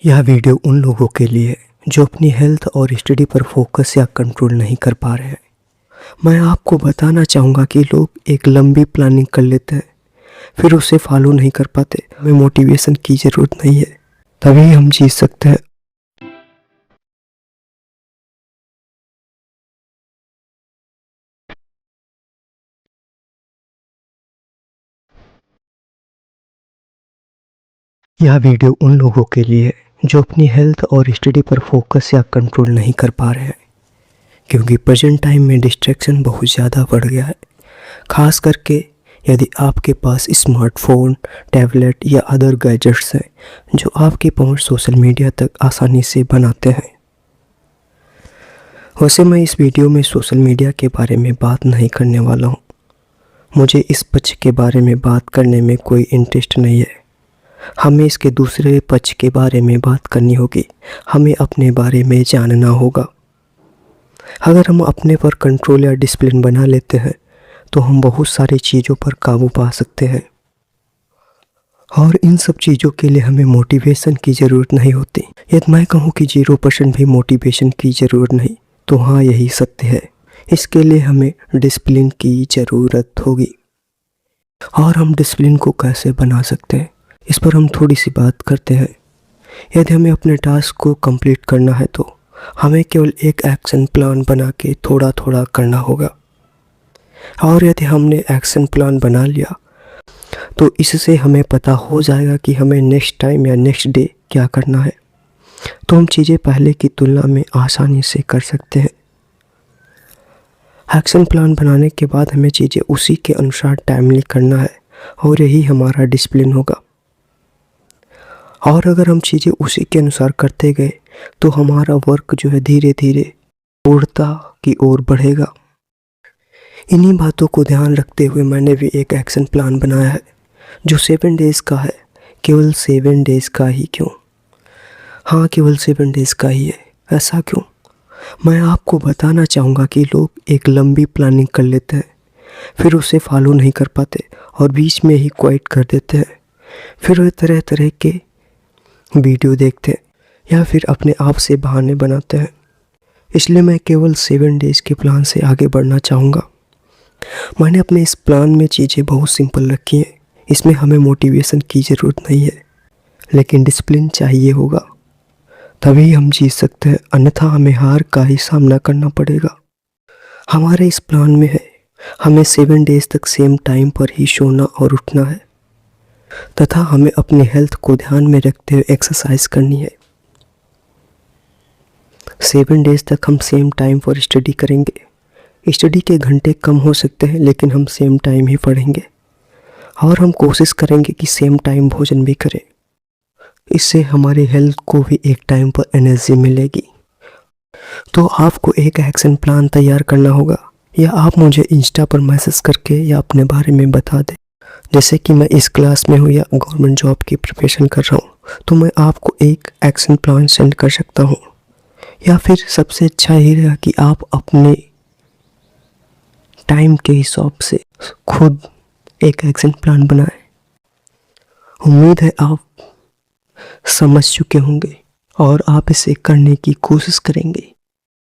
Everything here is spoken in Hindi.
यह वीडियो उन लोगों के लिए है जो अपनी हेल्थ और स्टडी पर फोकस या कंट्रोल नहीं कर पा रहे हैं। मैं आपको बताना चाहूँगा कि लोग एक लंबी प्लानिंग कर लेते हैं, फिर उसे फॉलो नहीं कर पाते। हमें मोटिवेशन की ज़रूरत नहीं है, तभी हम जीत सकते हैं। यह वीडियो उन लोगों के लिए है जो अपनी हेल्थ और स्टडी पर फोकस या कंट्रोल नहीं कर पा रहे हैं, क्योंकि प्रेजेंट टाइम में डिस्ट्रैक्शन बहुत ज़्यादा बढ़ गया है। खास करके यदि आपके पास स्मार्टफोन, टैबलेट या अदर गैजेट्स हैं जो आपकी पहुंच सोशल मीडिया तक आसानी से बनाते हैं। वैसे मैं इस वीडियो में सोशल मीडिया के बारे में बात नहीं करने वाला हूं। मुझे इस पक्ष के बारे में बात करने में कोई इंटरेस्ट नहीं है। हमें इसके दूसरे पक्ष के बारे में बात करनी होगी। हमें अपने बारे में जानना होगा। अगर हम अपने पर कंट्रोल या डिसिप्लिन बना लेते हैं तो हम बहुत सारी चीज़ों पर काबू पा सकते हैं, और इन सब चीज़ों के लिए हमें मोटिवेशन की ज़रूरत नहीं होती। यदि मैं कहूँ कि 0% भी मोटिवेशन की ज़रूरत नहीं, तो हाँ, यही सत्य है। इसके लिए हमें डिसिप्लिन की ज़रूरत होगी। और हम डिसिप्लिन को कैसे बना सकते हैं, इस पर हम थोड़ी सी बात करते हैं। यदि हमें अपने टास्क को कंप्लीट करना है तो हमें केवल एक एक्शन प्लान बना के थोड़ा थोड़ा करना होगा। और यदि हमने एक्शन प्लान बना लिया तो इससे हमें पता हो जाएगा कि हमें नेक्स्ट टाइम या नेक्स्ट डे क्या करना है, तो हम चीज़ें पहले की तुलना में आसानी से कर सकते हैं। एक्शन प्लान बनाने के बाद हमें चीज़ें उसी के अनुसार टाइमली करना है, और यही हमारा डिसिप्लिन होगा। और अगर हम चीज़ें उसी के अनुसार करते गए तो हमारा वर्क जो है धीरे धीरे पूर्णता की ओर बढ़ेगा। इन्हीं बातों को ध्यान रखते हुए मैंने भी एक एक्शन प्लान बनाया है जो 7 डेज़ का है। केवल 7 डेज़ का ही क्यों? हाँ, केवल 7 डेज़ का ही है। ऐसा क्यों? मैं आपको बताना चाहूँगा कि लोग एक लंबी प्लानिंग कर लेते हैं, फिर उसे फॉलो नहीं कर पाते और बीच में ही क्विट कर देते हैं। फिर वे तरह तरह के वीडियो देखते हैं या फिर अपने आप से बहाने बनाते हैं। इसलिए मैं केवल 7 डेज़ के प्लान से आगे बढ़ना चाहूँगा। मैंने अपने इस प्लान में चीज़ें बहुत सिंपल रखी हैं। इसमें हमें मोटिवेशन की ज़रूरत नहीं है, लेकिन डिसिप्लिन चाहिए होगा, तभी हम जीत सकते हैं। अन्यथा हमें हार का ही सामना करना पड़ेगा। हमारे इस प्लान में है हमें 7 डेज़ तक सेम टाइम पर ही सोना और उठना है, तथा हमें अपनी हेल्थ को ध्यान में रखते हुए एक्सरसाइज करनी है। 7 डेज़ तक हम सेम टाइम पर स्टडी करेंगे। स्टडी के घंटे कम हो सकते हैं, लेकिन हम सेम टाइम ही पढ़ेंगे, और हम कोशिश करेंगे कि सेम टाइम भोजन भी करें। इससे हमारी हेल्थ को भी एक टाइम पर एनर्जी मिलेगी। तो आपको एक एक्शन प्लान तैयार करना होगा, या आप मुझे इंस्टा पर मैसेज करके या अपने बारे में बता दें। जैसे कि मैं इस क्लास में हूँ या गवर्नमेंट जॉब की प्रिपरेशन कर रहा हूँ, तो मैं आपको एक एक्शन प्लान सेंड कर सकता हूँ। या फिर सबसे अच्छा ये रहेगा कि आप अपने टाइम के हिसाब से खुद एक एक्शन प्लान बनाएं। उम्मीद है आप समझ चुके होंगे और आप इसे करने की कोशिश करेंगे।